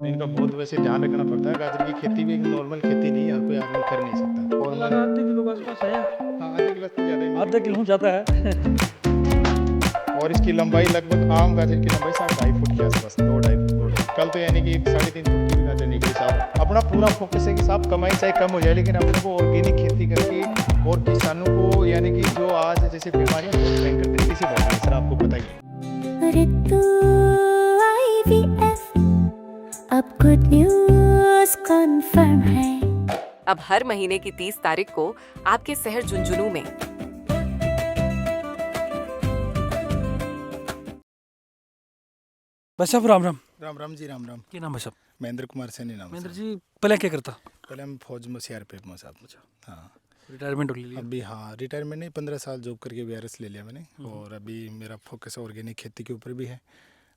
इनका बहुत वैसे ध्यान रखना पड़ता है। गाजर की खेती भी एक नॉर्मल खेती नहीं है, हर कोई आदमी कर नहीं सकता। और लगा आधे किलो के आसपास है। हाँ, आधे किलो से ज़्यादा ही आधा किलो ज़्यादा है। और इसकी लंबाई लगभग आम गाजर की लंबाई साढ़े 2.5 फुट के आसपास, 2-2.5 फुट। कल तो यानी कि 3.5 फुट की भी गाजर निकली साहब। अपना पूरा फोकस है कि साहब कमाई चाहे कम हो जाए, लेकिन अपने को ऑर्गेनिक खेती करके और किसानों को यानी कि जो आज जैसे बीमारियाँ बहुत भयंकर तरीके से बढ़ रही है, सर आपको पता ही है। ऋतु IVF अब गुड न्यूज़ कन्फर्म है। अब हर महीने की 30 तारीख को आपके शहर झुंझुनू में भाई साहब राम राम। राम राम जी, राम राम। क्या नाम है साहब? महेंद्र कुमार सैनी नाम है महेंद्र साहब। जी पहले क्या करता? पहले हम फौज में CRPF में साहब। हाँ, रिटायरमेंट ले लिया? अभी हाँ रिटायरमेंट नहीं, 15 साल जॉब करके VRS ले लिया मैंने। और अभी मेरा फोकस ऑर्गेनिक खेती के ऊपर भी है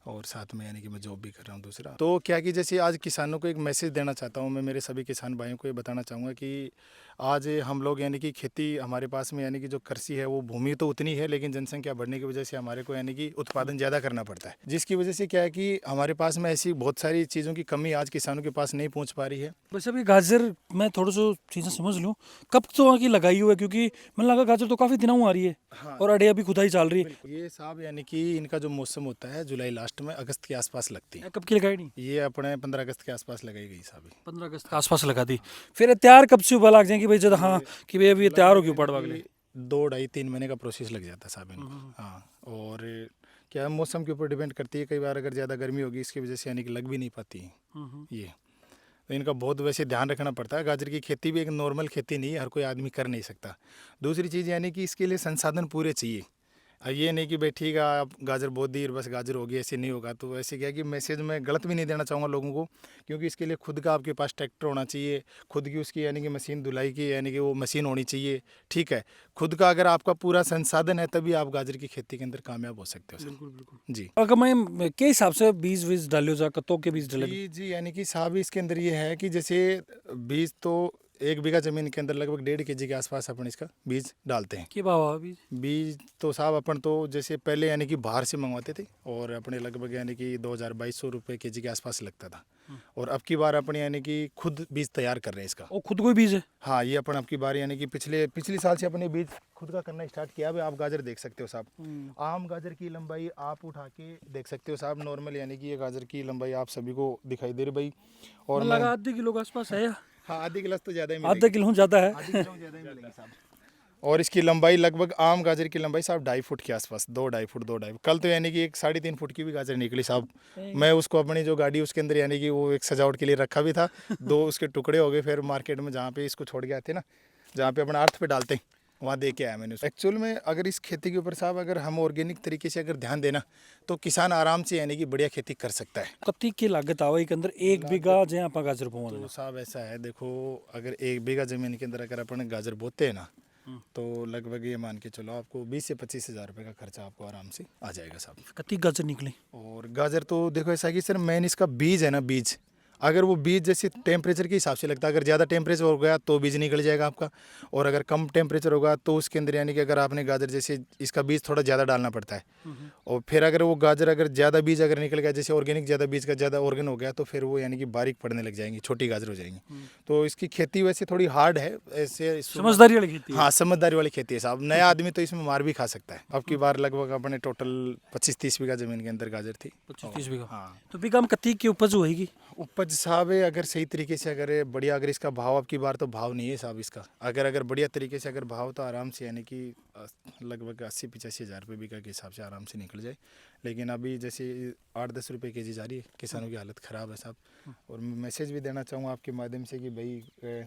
और साथ में यानी कि मैं जॉब भी कर रहा हूँ दूसरा। तो क्या कि जैसे आज किसानों को एक मैसेज देना चाहता हूँ मैं, मेरे सभी किसान भाइयों को ये बताना चाहूँगा कि आज हम लोग यानी कि खेती हमारे पास में यानी कि जो कृषि है वो भूमि तो उतनी है, लेकिन जनसंख्या बढ़ने की वजह से हमारे को यानी कि उत्पादन ज़्यादा करना पड़ता है, जिसकी वजह से क्या है कि हमारे पास में ऐसी बहुत सारी चीज़ों की कमी आज किसानों के पास नहीं पहुँच पा रही है। वैसे अभी गाजर मैं थोड़ा सा चीज़ें समझ लूँ, कब तो आगे लगाई हुई है? क्योंकि मैंने लगा गाजर तो काफ़ी दिनों आ रही है। हाँ, और अड़े अभी खुदाई चल रही है। ये साहब यानी कि इनका जो मौसम होता है जुलाई लास्ट में अगस्त के आसपास लगती है। कब की लगाई नहीं? ये अपने 15 अगस्त के आसपास लगाई गई साहब। 15 अगस्त के आसपास लगा दी। फिर तैयार कब से हुआ लग जाएंगे भाई? जब हाँ कि भाई अभी ये तैयार होगी पड़वा के लिए? 2-2.5-3 महीने का प्रोसेस लग जाता है साहब इनको। हाँ, और क्या है, मौसम के ऊपर डिपेंड करती है। कई बार अगर ज़्यादा गर्मी होगी इसकी वजह से यानी कि लग भी नहीं पाती है ये। तो इनका बहुत वैसे ध्यान रखना पड़ता है। गाजर की खेती भी एक नॉर्मल खेती नहीं है, हर कोई आदमी कर नहीं सकता। दूसरी चीज़ यानी कि इसके लिए संसाधन पूरे चाहिए। अब ये नहीं कि भाई ठीक है आप गाजर बो दी और बस गाजर होगी, ऐसे नहीं होगा। तो ऐसे क्या है कि मैसेज मैं गलत भी नहीं देना चाहूँगा लोगों को, क्योंकि इसके लिए खुद का आपके पास ट्रैक्टर होना चाहिए, खुद की उसकी यानी कि मशीन धुलाई की यानी कि वो मशीन होनी चाहिए। ठीक है, खुद का अगर आपका पूरा संसाधन है तभी आप गाजर की खेती के अंदर कामयाब हो सकते हो सर। बिल्कुल बिल्कुल। जी अगर मैं के हिसाब से बीज वीज डालियो जा कतों के बीज डाले? जी जी, यानी कि साहब इसके अंदर ये है कि जैसे बीज तो 1 बीघा ज़मीन के अंदर लगभग 1.5 kg के आसपास अपन इसका बीज डालते हैं। के भाव बीज? बीज तो साहब अपन तो जैसे पहले यानी कि बाहर से मंगवाते थे और अपने लगभग यानी कि 2,000-2,200 रुपये kg के आसपास लगता था। और अब की बार अपन यानी कि खुद बीज तैयार कर रहे हैं इसका। और खुद कोई बीज है? हाँ, ये अपन अब की बार यानी कि पिछली साल से अपने बीज खुद का करना स्टार्ट किया। अब आप गाजर देख सकते हो साहब, आम गाजर की लंबाई आप उठा के देख सकते हो साहब। नॉर्मल यानी कि ये गाजर की लंबाई आप सभी को दिखाई दे रही भाई। और लगा आधे किलो के आसपास है। हाँ, आधी गिलास तो ज़्यादा ही आधा किलो ज़्यादा है। मिलेगी साहब। और इसकी लंबाई लगभग आम गाजर की लंबाई साहब 2.5 फुट के आसपास, 2-2.5 फुट। कल तो यानी कि एक 3.5 फुट की भी गाजर निकली साहब। मैं उसको अपनी जो गाड़ी उसके अंदर यानी कि वो एक सजावट के लिए रखा भी था। 2 उसके टुकड़े हो गए, फिर मार्केट में जहाँ पे इसको छोड़ के आते ना, जहाँ पे अपना अर्थ पे डालते हैं, वहाँ दे के आया मैंने। एक्चुअल में अगर इस खेती के ऊपर साहब अगर हम ऑर्गेनिक तरीके से अगर ध्यान देना तो किसान आराम से यानी कि बढ़िया खेती कर सकता है। कत्ती की लागत आवे के अंदर 1 बीघा जहाँ आप गाजर बोवा तो साहब ऐसा है, देखो अगर 1 बीघा ज़मीन के अंदर अगर अपन गाजर बोते हैं ना, तो लगभग ये मान के चलो आपको 20 से 25 हज़ार रुपये का खर्चा आपको आराम से आ जाएगा साहब। कत्ती गाजर निकले? और गाजर तो देखो ऐसा है कि सर मेन इसका बीज है ना, बीज अगर वो बीज जैसे टेम्परेचर के हिसाब से लगता है। अगर ज़्यादा टेम्परेचर हो गया तो बीज निकल जाएगा आपका, और अगर कम टेम्परेचर होगा तो उसके अंदर यानी कि अगर आपने गाजर जैसे इसका बीज थोड़ा ज़्यादा डालना पड़ता है। और फिर अगर वो गाजर अगर ज़्यादा बीज अगर निकल गया, जैसे ऑर्गेनिक ज़्यादा बीज का ज़्यादा ऑर्गेन हो गया, तो फिर वो यानी कि बारीक पड़ने लग जाएंगी, छोटी गाजर हो जाएंगी। तो इसकी खेती वैसे थोड़ी हार्ड है ऐसे। समझदारी वाली खेती है। हाँ, समझदारी वाली खेती है साहब। नया आदमी तो इसमें मार भी खा सकता है। अब की बार लगभग अपने टोटल 25-30 बीघा ज़मीन के अंदर गाजर थी। 25-30 बीघा। हाँ, तो बीघा में कत्ती की उपज होएगी? उपज साहब अगर सही तरीके से अगर बढ़िया अगर इसका भाव, अब की बार तो भाव नहीं है साहब इसका। अगर बढ़िया तरीके से अगर भाव तो आराम से यानी कि लगभग 80-85 हज़ार रुपये बीघा के हिसाब से आराम से निकल जाए। लेकिन अभी जैसे 8-10 रुपये kg जा रही है, किसानों की हालत ख़राब है साहब। और मैं मैसेज भी देना चाहूँगा आपके माध्यम से कि भाई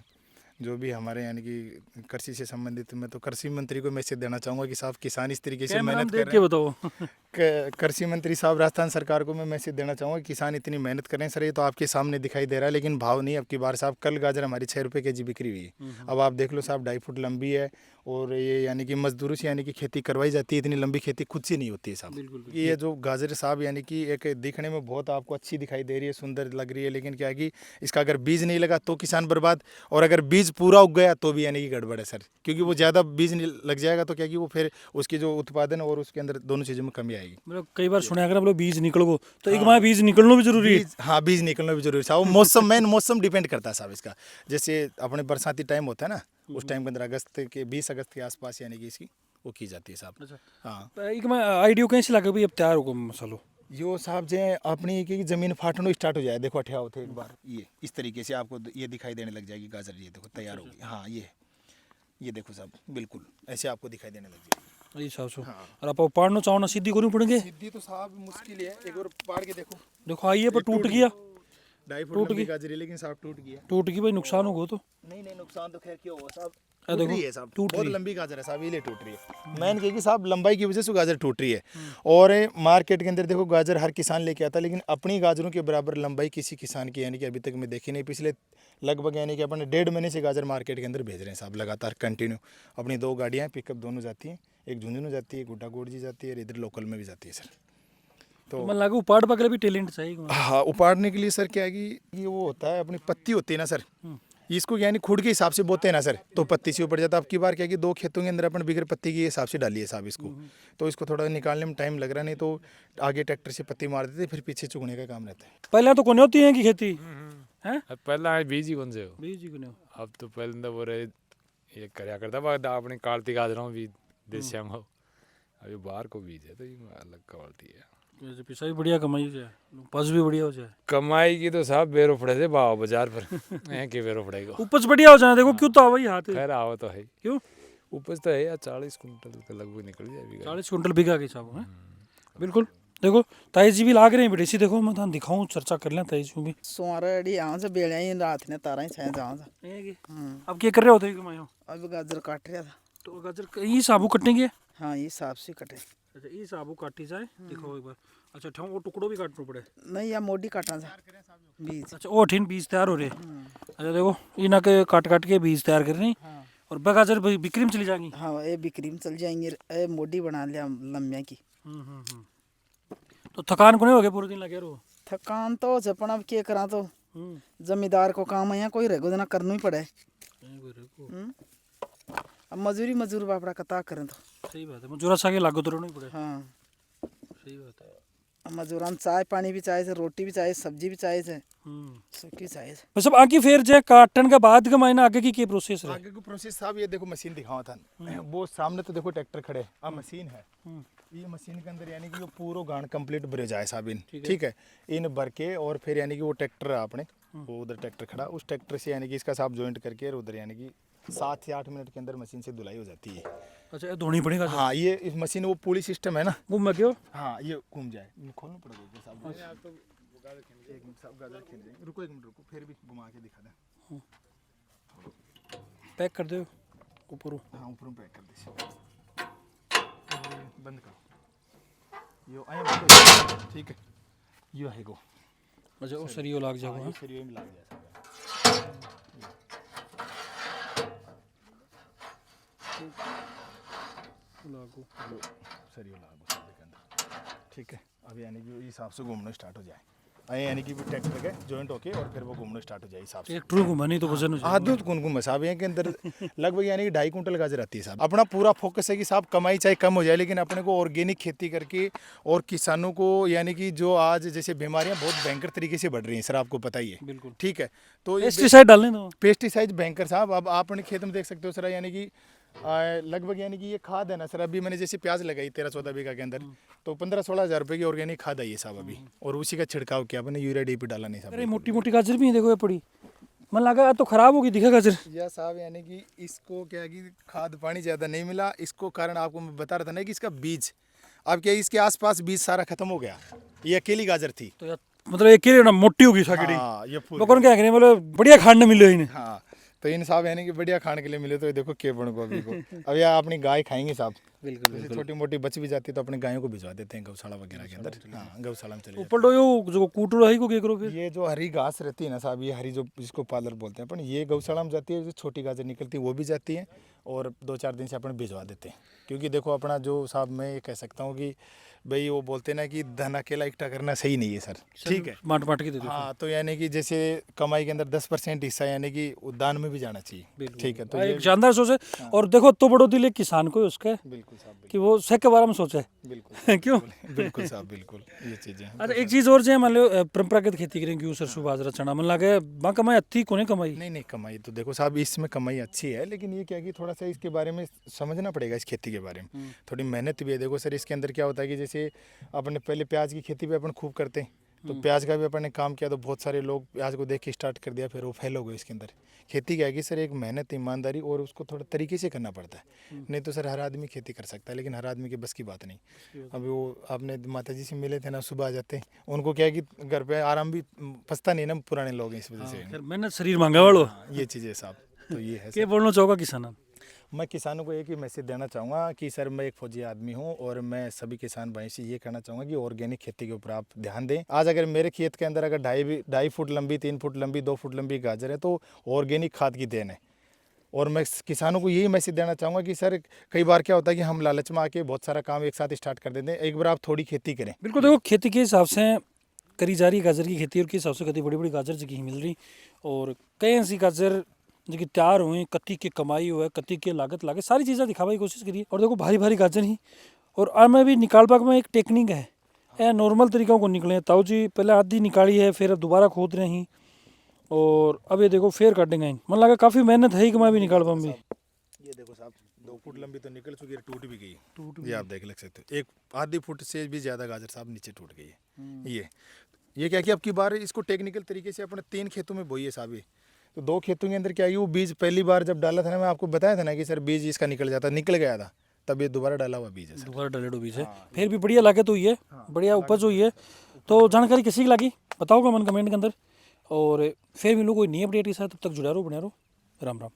जो भी हमारे यानी कि कृषि से संबंधित, मैं तो कृषि मंत्री को मैसेज देना चाहूँगा कि साहब किसान इस तरीके से मेहनत कर देख रहे के हैं। बताओ। कृषि मंत्री साहब राजस्थान सरकार को मैं मैसेज देना चाहूँगा, किसान इतनी मेहनत कर रहे हैं सर। ये तो आपके सामने दिखाई दे रहा है, लेकिन भाव नहीं। अब की बार साहब कल गाजर हमारी 6 रुपये kg बिक्री हुई है। अब आप देख लो साहब, 2.5 फुट लंबी है, और ये यानी कि मजदूरों से यानी कि खेती करवाई जाती है। इतनी लंबी खेती खुद से नहीं होती है साहब। ये जो गाजर साहब यानी कि एक दिखने में बहुत आपको अच्छी दिखाई दे रही है, सुंदर लग रही है, लेकिन क्या है कि इसका अगर बीज नहीं लगा तो किसान बर्बाद, और अगर बीज पूरा उग गया तो भी यानी कि गड़बड़ है सर। क्योंकि वो ज़्यादा बीज लग जाएगा तो क्या कि वो फिर उसकी जो उत्पादन और उसके अंदर दोनों चीज़ों में कमी आएगी। जाएगी। मतलब कई बार सुना अगर मतलब बीज निकल गो तो एक माह बीज निकलना भी जरूरी है। हाँ बीज निकलना भी जरूरी है साहब। मौसम मेन मौसम डिपेंड करता है साहब इसका। जैसे अपने बरसाती टाइम होता है ना, उस टाइम के अंदर 20 अगस्त के आसपास यानी कि इसकी वो की जाती है साहब। अच्छा। हाँ तो एक माह आइडियो कैसे लगे भाई अब तैयार होगा मसालो? यो साहब जे अपनी की जमीन फाटनो स्टार्ट हो जाए, देखो अठिया होते एक बार ये इस तरीके से आपको ये दिखाई देने लग जाएगी गाजर, ये देखो तैयार होगी। हाँ ये देखो साहब बिल्कुल ऐसे आपको दिखाई देने लग जाएगी। ये हिसाब से। हाँ। और आप पाड़ना चाहो ना सीधी करनी पड़ेंगे। सीधी तो साहब मुश्किल है, एक बार पाड़ के देखो। देखो आइए पर टूट गया। 2.5 फुट टूट लंबी गई। गाजर है, लेकिन साहब टूट गया। टूट गई भाई, नुकसान होगा तो। नहीं नुकसान तो खैर क्यों हुआ साहब, आ टूट देखो, रही है साहब, टूट बहुत रही है। लंबी गाजर है साहब, ये टूट रही है। मैंने कही कि साहब लंबाई की वजह से गाजर टूट रही है। और मार्केट के अंदर देखो गाजर हर किसान लेके आता है, लेकिन अपनी गाजरों के बराबर लंबाई किसी किसान की यानी कि अभी तक मैं देखी नहीं। पिछले लगभग यानी कि अपन 1.5 महीने से गाजर मार्केट के अंदर भेज रहे हैं साहब, लगातार कंटिन्यू। अपनी 2 गाड़ियाँ पिकअप दोनों जाती हैं, एक झुंझुनू जाती है, गुड्डा गोड़जी जाती है, और इधर लोकल में भी जाती है सर। तो मन लगा उपाड़ पकड़े भी टैलेंट चाहिए। हाँ उपाड़ने के लिए सर क्या है कि ये वो होता है, अपनी पत्ती होती है ना सर, इसको यानी खुड के हिसाब से बोते हैं ना सर, तो पत्ती से ऊपर जाता है। अब की बार क्या है कि 2 खेतों के अंदर अपन बिगर पत्ती के हिसाब से डाली है साहब इसको, तो इसको थोड़ा निकालने में टाइम लग रहा, नहीं तो आगे ट्रैक्टर से पत्ती मार देते, फिर पीछे चुगने का काम रहता है। पहले तो कोने होती है की खेती हैं? अब पहला बीज ही कौन से हो, बीज ही कोने। अब तो पहले तो वो ये करया करता बाद अपने कालती गाजरों भी देसी हम हो, अभी बाहर को बीज है तो ये अलग क्वालिटी है। वैसे पैसा भी बढ़िया कमाई हो जाए, उपज भी बढ़िया हो जाए। कमाई की तो साहब बेरो पड़े थे भाव बाजार पर यहाँ के बेरो पड़ेगा, उपज बढ़िया हो जाए, देखो क्यों तो वही हाथ है। खैर आओ तो है, क्यों उपज तो है यार 40 कुंटल के लगभग निकल जाए। 40 कुंटल बिका के हिसाब है बिल्कुल। देखो ताई जी भी लाग रहे हैं बेटे सी, देखो मैं थान दिखाऊं, चर्चा कर लें ताई जी भी। सोरड़ी आऊँ से बेड़िया ही रात ने तारा ही छाया जाऊँ से। अब क्या कर रहे होते कमायो? अब गाजर काट रहा था। तो गाजर ये साबू कटेंगे? हाँ ये साफ से कटे। अच्छा ये साबू काटी जाए, दिखाओ एक बार। अच्छा ठों वो टुकड़ों भी काटना पड़े? नहीं या मोटी काटा था बीज। अच्छा वो ठीन बीज तैयार हो रहे। अच्छा देखो इना के काट काट के बीज तैयार कर रही, और गाजर बिक्री में चली जाएंगी। हाँ ये बिक्री में चल जाएंगे, ये मोटी बना लिया लम्बिया की। तो थकान को नहीं हो गया पूरे दिन लगे रहो? थकान तो झपन अब क्या करा, तो जमींदार को काम है, कोई रहो देना करना ही पड़े। अब मजूर बापड़ा कता करें तो। सही बात है, मजूरा सागे लागो तो रहना ही पड़े। हाँ सही बात है। अब मजूरान चाय पानी भी चाहिए, रोटी भी चाहिए, सब्जी भी चाहिए, सबकी चाहिए। बस अब आगे फिर जो काटन के बाद का महीना आगे की प्रोसेस है? आगे को प्रोसेस साहब ये देखो मशीन दिखावा था, वो सामने तो देखो ट्रैक्टर खड़े, अब मशीन है, ये मशीन के अंदर यानी कि वो पूरा गांड कंप्लीट भरे जाए साहब इन, ठीक है, इन भर के, और फिर यानी कि वो ट्रैक्टर है अपने, वो उधर ट्रैक्टर खड़ा, उस ट्रैक्टर से यानी कि इसका साहब जॉइंट करके, और उधर यानी कि 7 से 8 मिनट के अंदर मशीन से धुलाई हो जाती है। अच्छा धोनी पड़ेगा? हाँ ये इस मशीन वो पुली सिस्टम है ना, वो मैं क्यों? हाँ ये घूम जाए, खोलना पड़ेगा साहब। एक मिनट साहब गाजर खींच देंगे, रुको एक मिनट रुको, फिर भी घुमा के दिखा दें। पैक कर दो ऊपर। हाँ ऊपर पैक कर दीजिए, बंद करो, यो आए बंद करो, ठीक है, यो है गो। अच्छा वो सरियो लाग जाओ। हाँ, सरियो में लाग जाए लागू सरियो लागू सब के अंदर, ठीक है। अब यानी कि इस हिसाब से घूमना स्टार्ट हो जाए, आए यानी कि ट्रैक्टर के जॉइंट होके, और फिर वो घूमना स्टार्ट हो जाए हिसाब से। ट्रैक्टर घुमा नहीं तो वजन हो जाएगा। आधुत कौन साहब यहाँ के अंदर लगभग यानी कि 2.5 कुंटल गाजर आती है साहब। अपना पूरा फोकस है कि साहब कमाई चाहे कम हो जाए, लेकिन अपने को ऑर्गेनिक खेती करके, और किसानों को यानी कि जो आज जैसे बीमारियां बहुत भयंकर तरीके से बढ़ रही हैं सर, आपको पता ही है, बिल्कुल ठीक है, तो पेस्टिसाइड डालने दो। पेस्टिसाइड भयंकर साहब, अब आप अपने खेत में देख सकते हो सर, यानी कि लगभग यानी कि ये खाद है ना सर, अभी मैंने जैसे प्याज लगाई 13-14 बीघा के अंदर, तो 15-16 हज़ार रुपये की ऑर्गेनिक खाद आई है साहब अभी, और उसी का छिड़काव किया अपने, यूरिया डीपी डाला नहीं अरे साहब। मोटी मोटी गाजर भी है देखो, ये पड़ी, मन लगा तो खराब होगी दिखा गाजर। या साहब यानी कि इसको क्या है कि खाद पानी ज़्यादा नहीं मिला, इसको कारण आपको मैं बता रहा था ना कि इसका बीज, अब क्या इसके आसपास बीज सारा खत्म हो गया, ये अकेली गाजर थी, तो यार मतलब एक ही ना मोटी होगी साकड़ी। हाँ ये वो कौन क्या करें, मतलब बढ़िया खाने मिले इन्हें। हाँ तो इन साहब यानी कि बढ़िया खाने के लिए मिले, तो ये देखो केवड़ को अभी को अब यार अपनी गाय खाएंगे साहब, बिल्कुल छोटी मोटी बच भी जाती है तो अपने गायों को भिजवा देते हैं गौशाला वगैरह के अंदर। हाँ गौशाला में चले ऊपर जो कूटू रही को क्या करो फिर? ये जो हरी घास रहती है ना साहब, ये हरी जो जिसको पार्लर बोलते हैं अपन, ये गौशाला में जाती है, जो छोटी गाजर निकलती है वो भी जाती है, और 2-4 दिन से अपन भिजवा देते हैं, क्योंकि देखो अपना जो साहब मैं ये कह सकता हूँ कि भाई वो बोलते ना कि धन अकेला इकट्ठा करना सही नहीं है सर, ठीक है। बांट बांट के दे दो। हाँ, तो यानी कि जैसे कमाई के अंदर 10% हिस्सा यानी कि दान में भी जाना चाहिए, ठीक है। तो एक शानदार सोच है। और देखो तो बड़ो दिल एक किसान को है उसका, बिल्कुल साहब, कि वो सेक के बारे में सोचे। बिल्कुल क्यों? बिल्कुल साहब, बिल्कुल ये चीज़ें। अच्छा, एक चीज़ और जो मान लो परंपरागत खेती करें, गेहूँ सरसों बाजरा चना, मन लगे वहाँ कमाई अच्छी कोने कमाई। नहीं कमाई तो देखो साहब इसमें कमाई अच्छी है, लेकिन ये क्या कि थोड़ा सा इसके बारे में समझना पड़ेगा, इस खेती के बारे में थोड़ी मेहनत भी है। देखो सर, इसके अंदर क्या होता है कि जैसे अपने पहले प्याज की खेती भी अपन खूब करते हैं, तो प्याज का भी अपन ने काम किया, तो बहुत सारे लोग प्याज को देख के स्टार्ट कर दिया, फिर वो फेल हो गए। इसके अंदर खेती क्या है कि सर एक मेहनत, ईमानदारी और उसको थोड़ा तरीके से करना पड़ता है। नहीं तो सर हर आदमी खेती कर सकता है, लेकिन हर आदमी के बस की बात नहीं। अभी वो आपने माता जी से मिले थे ना, सुबह आ जाते हैं, उनको क्या है कि घर पे आराम भी पछता नहीं ना, पुराने लोग हैं, इस वजह से मेहनत शरीर मांगा वालो। ये चीज़ें साहब, तो ये है। क्या बोलना चाहोगा किसान? मैं किसानों को एक ही मैसेज देना चाहूँगा कि सर मैं एक फौजी आदमी हूँ, और मैं सभी किसान भाई से ये कहना चाहूँगा कि ऑर्गेनिक खेती के ऊपर आप ध्यान दें। आज अगर मेरे खेत के अंदर अगर 2.5 फुट लंबी, 3 फुट लंबी, 2 फुट लंबी गाजर है, तो ऑर्गेनिक खाद की देन है। और मैं किसानों को यही मैसेज देना चाहूँगा कि सर कई बार क्या होता है कि हम लालच में आके बहुत सारा काम एक साथ स्टार्ट कर देते हैं, एक बार आप थोड़ी खेती करें। बिल्कुल, देखो खेती के हिसाब से करी जा रही गाजर की खेती, और किस हिसाब से कति बड़ी बड़ी गाजर जगह मिल रही, और कई ऐसी गाजर जो कि तैयार हुई, कति की कमाई हुआ, कति की लागत लागे, सारी चीज़ें दिखावा की कोशिश करिए। और देखो भारी भारी गाजर ही, और आज में भी निकाल पाक में एक टेक्निक है, यह नॉर्मल तरीक़ों को निकले। ताऊ जी पहले आधी निकाली है, फिर अब दोबारा खोद रहे हैं, और अब ये देखो फिर काटेंगे। मन लगा काफ़ी मेहनत है कि मैं भी निकाल पाऊँ भी। ये देखो साहब 2 फुट लंबी तो निकल चुकी है, टूट भी गई, ये आप देख सकते हो। एक आधी फुट से भी ज़्यादा गाजर साहब नीचे टूट गई है। ये क्या कि अब की बार इसको टेक्निकल तरीके से अपने 3 खेतों में बोई है साहब। ये तो 2 खेतों के अंदर क्या है, वो बीज पहली बार जब डाला था ना, मैं आपको बताया था ना कि सर बीज इसका निकल गया था, तब ये दोबारा डाला हुआ बीज है सर। दोबारा डलेडो बीज है, फिर भी बढ़िया लागत हुई है, बढ़िया उपज हुई है। तो जानकारी किसी की लगी बताओगे मन कमेंट के अंदर, और फिर मिलो कोई नई अपडेट के साथ। तब तक जुड़ा रहो, बने रहो। राम राम।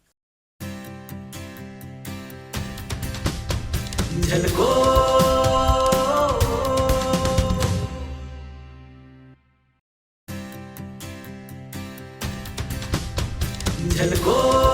झलको